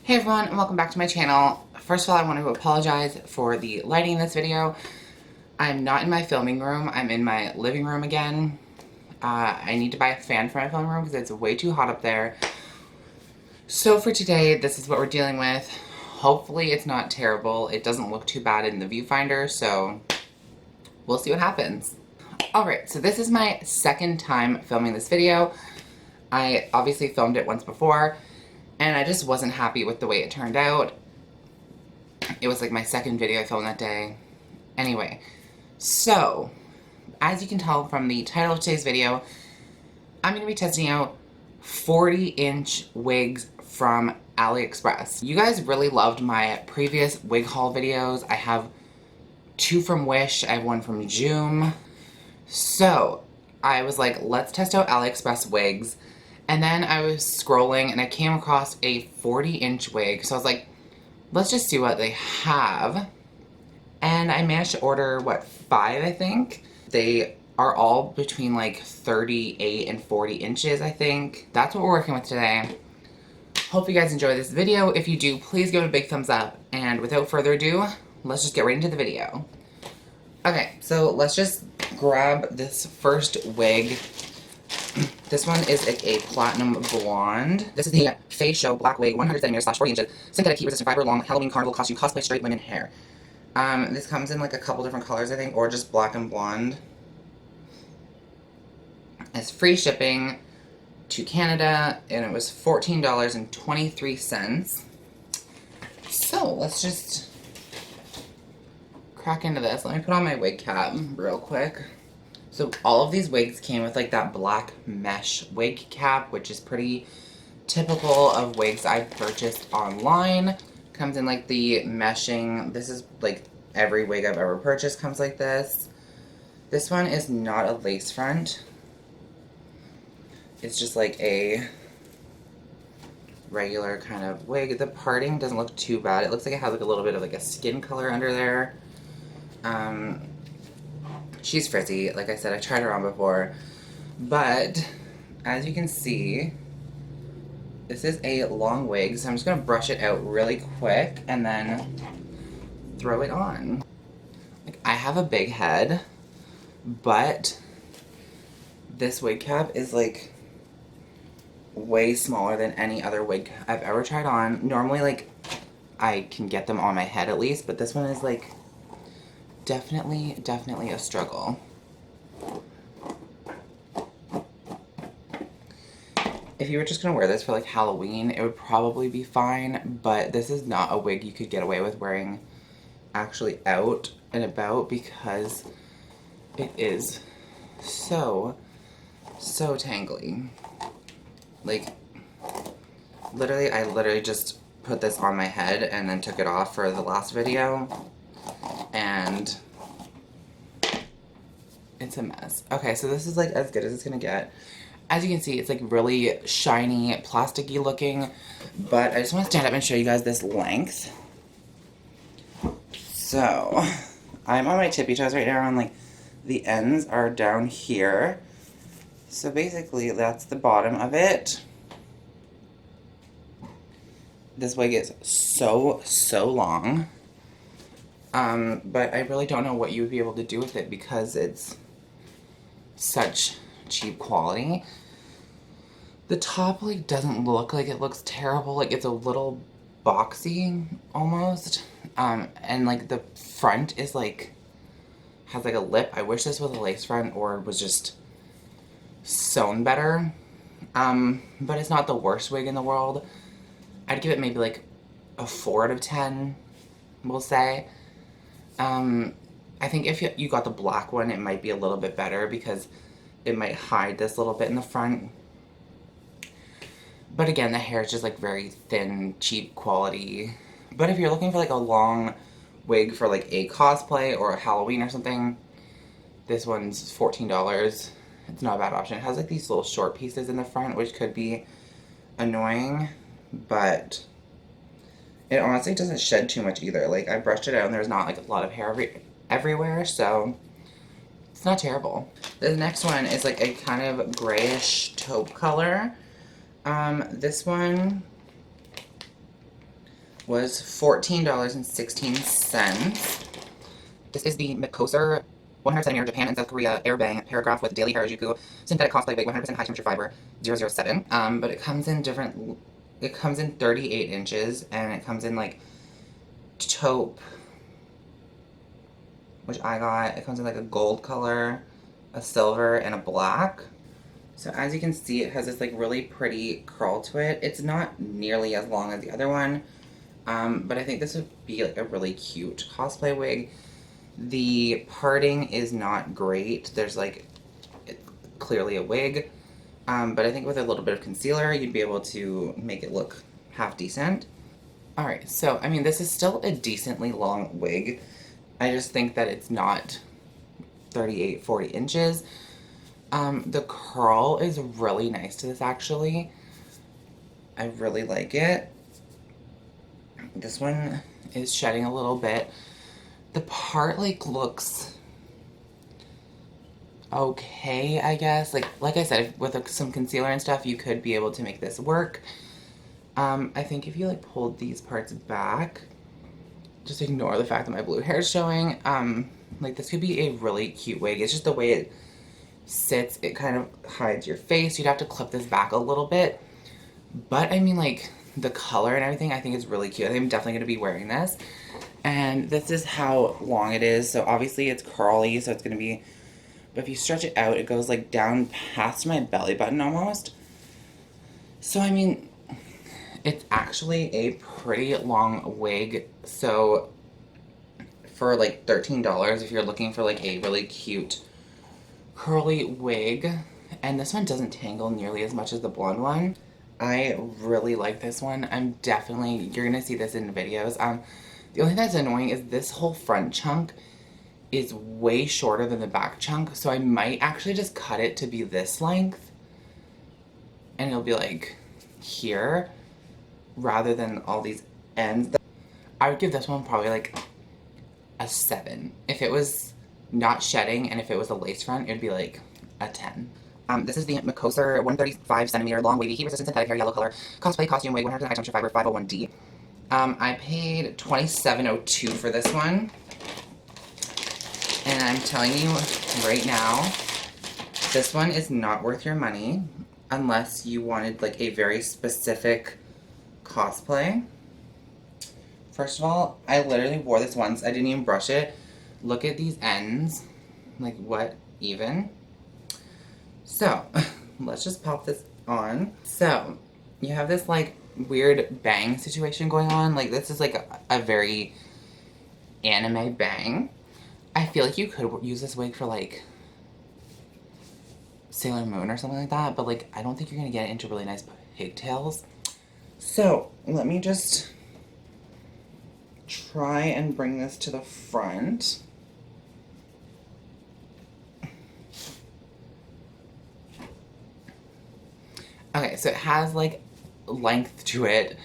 Hey everyone, and welcome back to my channel. First of all, I want to apologize for the lighting in this video. I'm not in my filming room, I'm in my living room again. I need to buy a fan for my filming room because it's way too hot up there. So for today, this is what we're dealing with. Hopefully it's not terrible. It doesn't look too bad in the viewfinder, so we'll see what happens. Alright, so this is my second time filming this video. I obviously filmed it once before, and I just wasn't happy with the way it turned out. It was like my second video I filmed that day. Anyway, so, as you can tell from the title of today's video, I'm going to be testing out 40-inch wigs from Aliexpress. You guys really loved my previous wig haul videos. I have two from Wish, I have one from Joom. So, I was like, let's test out Aliexpress wigs. And then I was scrolling and I came across a 40-inch wig. So I was like, let's just see what they have. And I managed to order, what, 5, I think? They are all between like 38 and 40 inches, I think. That's what we're working with today. Hope you guys enjoy this video. If you do, please give it a big thumbs up. And without further ado, let's just get right into the video. Okay, so let's just grab this first wig. This one is a platinum blonde. This is the Face Show Black Wig, 100 centimeters / 40 inches, synthetic heat resistant fiber long Halloween carnival costume cosplay straight women hair. This comes in like a couple different colors, I think, or just black and blonde. It's free shipping to Canada, and it was $14.23. So let's just crack into this. Let me put on my wig cap real quick. So all of these wigs came with like that black mesh wig cap, which is pretty typical of wigs I've purchased online. Comes in like the meshing. This is like every wig I've ever purchased comes like this. This one is not a lace front. It's just like a regular kind of wig. The parting doesn't look too bad. It looks like it has like a little bit of like a skin color under there. She's frizzy. Like I said, I tried her on before. But, as you can see, this is a long wig. So I'm just going to brush it out really quick and then throw it on. Like, I have a big head, but this wig cap is like way smaller than any other wig I've ever tried on. Normally, like, I can get them on my head at least, but this one is like definitely a struggle. If you were just gonna wear this for like Halloween, it would probably be fine, but this is not a wig you could get away with wearing actually out and about because it is so tangly. Like, I literally just put this on my head and then took it off for the last video. And it's a mess. Okay, so this is like as good as it's gonna get. As you can see, it's like really shiny, plasticky looking, but I just want to stand up and show you guys this length. So, I'm on my tippy toes right now, and like the ends are down here. So basically, that's the bottom of it. This wig is so long. But I really don't know what you would be able to do with it because it's such cheap quality. The top, like, doesn't look like it looks terrible. Like, it's a little boxy, almost. And, like, the front is, like, has, like, a lip. I wish this was a lace front or was just sewn better. But it's not the worst wig in the world. I'd give it maybe, like, a 4 out of 10, we'll say. I think if you got the black one, it might be a little bit better because it might hide this little bit in the front. But again, the hair is just like very thin, cheap quality. But if you're looking for like a long wig for like a cosplay or a Halloween or something, this one's $14. It's not a bad option. It has like these little short pieces in the front, which could be annoying, but it honestly doesn't shed too much either. Like, I brushed it out and there's not like a lot of hair everywhere, so it's not terrible. The next one is like a kind of grayish taupe color. This one was $14.16. This is the Mikoser 100cm Japan and South Korea Airbang Paragraph with Daily Harajuku Synthetic Cosplay Wig 100% high temperature fiber 007. But it comes in different, it comes in 38 inches and it comes in like taupe, which I got. It comes in like a gold color, a silver, and a black. So as you can see, it has this like really pretty curl to it. It's not nearly as long as the other one, but I think this would be like a really cute cosplay wig. The parting is not great. There's like clearly a wig, but I think with a little bit of concealer, you'd be able to make it look half decent. All right, so I mean, this is still a decently long wig. I just think that it's not 38, 40 inches. The curl is really nice to this, actually. I really like it. This one is shedding a little bit. The part, like, looks okay, I guess. Like I said, with some concealer and stuff, you could be able to make this work. I think if you, like, pulled these parts back, just ignore the fact that my blue hair is showing, like, this could be a really cute wig. It's just the way it sits, it kind of hides your face. You'd have to clip this back a little bit. But, I mean, like, the color and everything, I think is really cute. I'm definitely going to be wearing this. And this is how long it is. So obviously it's curly, so it's going to be, but if you stretch it out, it goes like down past my belly button almost. So I mean, it's actually a pretty long wig. So for like $13, if you're looking for like a really cute curly wig, and this one doesn't tangle nearly as much as the blonde one. I really like this one. I'm definitely, you're going to see this in the videos. The only thing that's annoying is this whole front chunk is way shorter than the back chunk, so I might actually just cut it to be this length, and it'll be like here, rather than all these ends. I would give this one probably like a 7. If it was not shedding, and if it was a lace front, it'd be like a 10. This is the Mikoser 135cm long wavy heat resistant synthetic hair yellow color cosplay costume wig 100% high temperature fiber 501D. I paid $27.02 for this one, and I'm telling you right now, this one is not worth your money unless you wanted like a very specific cosplay. First of all, I literally wore this once. I didn't even brush it. Look at these ends. Like, what even? So, let's just pop this on. So, you have this like weird bang situation going on. Like, this is like a very anime bang. I feel like you could use this wig for like Sailor Moon or something like that, but like I don't think you're gonna get into really nice pigtails. So let me just try and bring this to the front. Okay, so it has like length to it.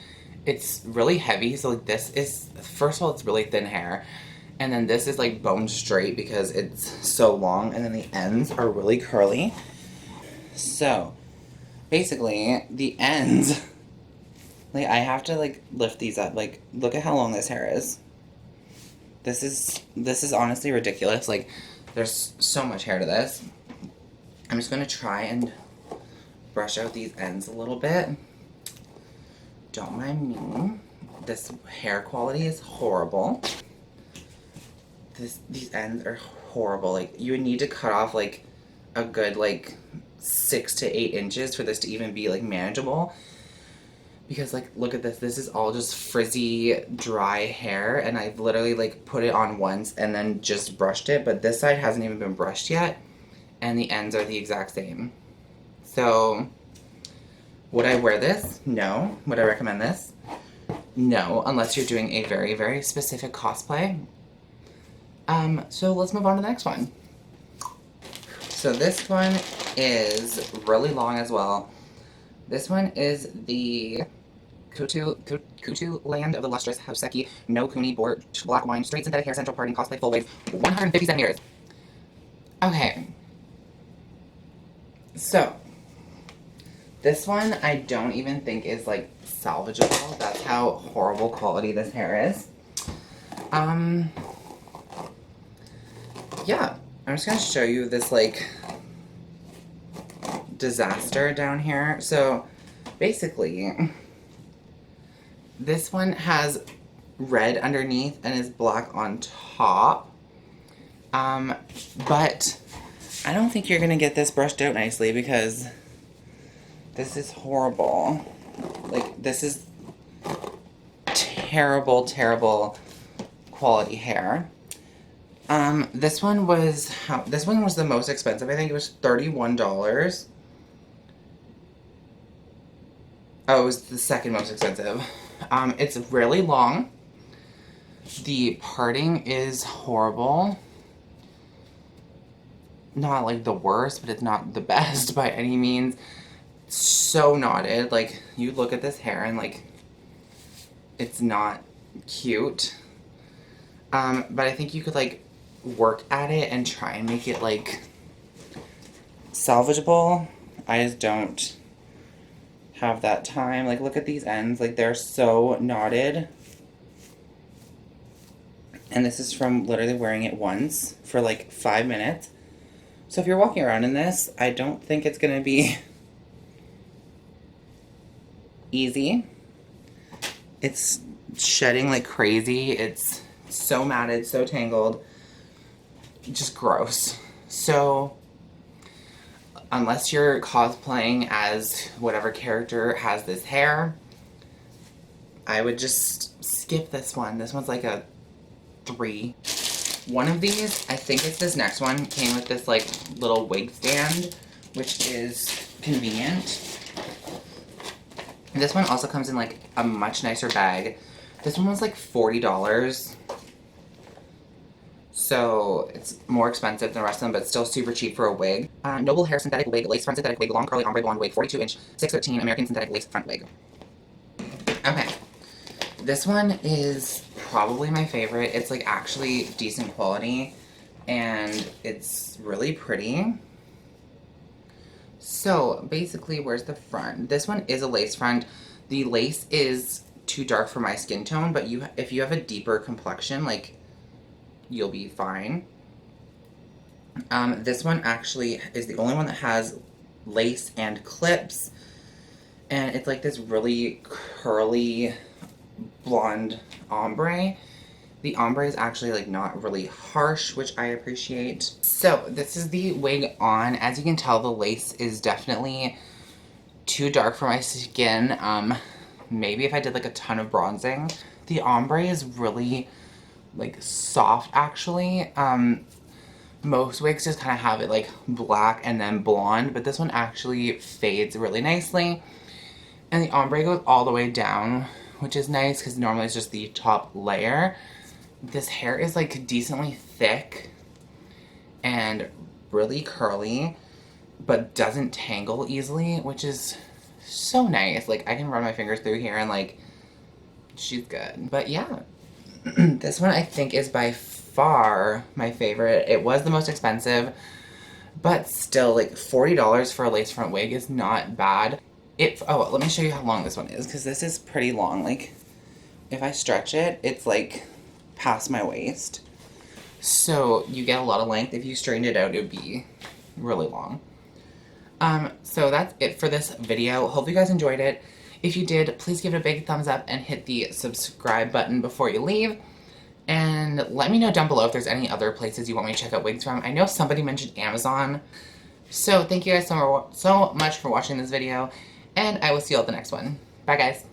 It's really heavy, so like this is, first of all, it's really thin hair, and then this is like bone straight because it's so long, and then the ends are really curly. So basically the ends, like I have to like lift these up. Like, look at how long this hair is. This is honestly ridiculous. Like, there's so much hair to this. I'm just gonna try and brush out these ends a little bit. Don't mind me. This hair quality is horrible. These ends are horrible. Like, you would need to cut off like a good like 6 to 8 inches for this to even be like manageable. Because like, look at this. This is all just frizzy, dry hair, and I've literally like put it on once and then just brushed it, but this side hasn't even been brushed yet, and the ends are the exact same. So, would I wear this? No. Would I recommend this? No, unless you're doing a very, very specific cosplay. So let's move on to the next one. So this one is really long as well. This one is the Kutu Land of the Lustrous Houseki No Kuni Board Black Wine Straight Synthetic Hair Central Parting Cosplay Full Wave 150 centimeters. Okay. So, This one I don't even think is like salvageable. That's how horrible quality this hair is. Yeah, I'm just gonna show you this like disaster down here. So basically, this one has red underneath and is black on top. But I don't think you're gonna get this brushed out nicely because this is horrible. Like, this is terrible, terrible quality hair. This one was the most expensive. I think it was $31. Oh, it was the second most expensive. It's really long. The parting is horrible. Not like the worst, but it's not the best by any means. So knotted. Like, you look at this hair and like, it's not cute. But I think you could like work at it and try and make it like salvageable. I just don't have that time. Like, look at these ends. Like, they're so knotted. And this is from literally wearing it once for like 5 minutes. So if you're walking around in this, I don't think it's gonna be easy. It's shedding like crazy. It's so matted, so tangled. Just gross. So unless you're cosplaying as whatever character has this hair, I would just skip this one. This one's like a 3. One of these, I think it's this next one, came with this like little wig stand, which is convenient. And this one also comes in like a much nicer bag. This one was like $40. So it's more expensive than the rest of them, but still super cheap for a wig. Noble Hair Synthetic Wig, Lace Front Synthetic Wig, Long Curly Ombre Blonde Wig, 42-inch, 613 American Synthetic Lace Front Wig. Okay. This one is probably my favorite. It's like actually decent quality and it's really pretty. So basically, where's the front? This one is a lace front. The lace is too dark for my skin tone, but if you have a deeper complexion, like, you'll be fine. This one actually is the only one that has lace and clips, and it's like this really curly blonde ombre. The ombre is actually like not really harsh, which I appreciate. So this is the wig on. As you can tell, the lace is definitely too dark for my skin. Maybe if I did like a ton of bronzing. The ombre is really like soft actually. Most wigs just kind of have it like black and then blonde, but this one actually fades really nicely. And the ombre goes all the way down, which is nice because normally it's just the top layer. This hair is like decently thick and really curly, but doesn't tangle easily, which is so nice. Like, I can run my fingers through here and like, she's good. But yeah, this one I think is by far my favorite. It was the most expensive, but still, like, $40 for a lace front wig is not bad. Oh, let me show you how long this one is, because this is pretty long. Like, if I stretch it, it's like past my waist. So you get a lot of length. If you straightened it out, it would be really long. So that's it for this video. Hope you guys enjoyed it. If you did, please give it a big thumbs up and hit the subscribe button before you leave. And let me know down below if there's any other places you want me to check out wigs from. I know somebody mentioned Amazon. So thank you guys so much for watching this video, and I will see you all at the next one. Bye, guys.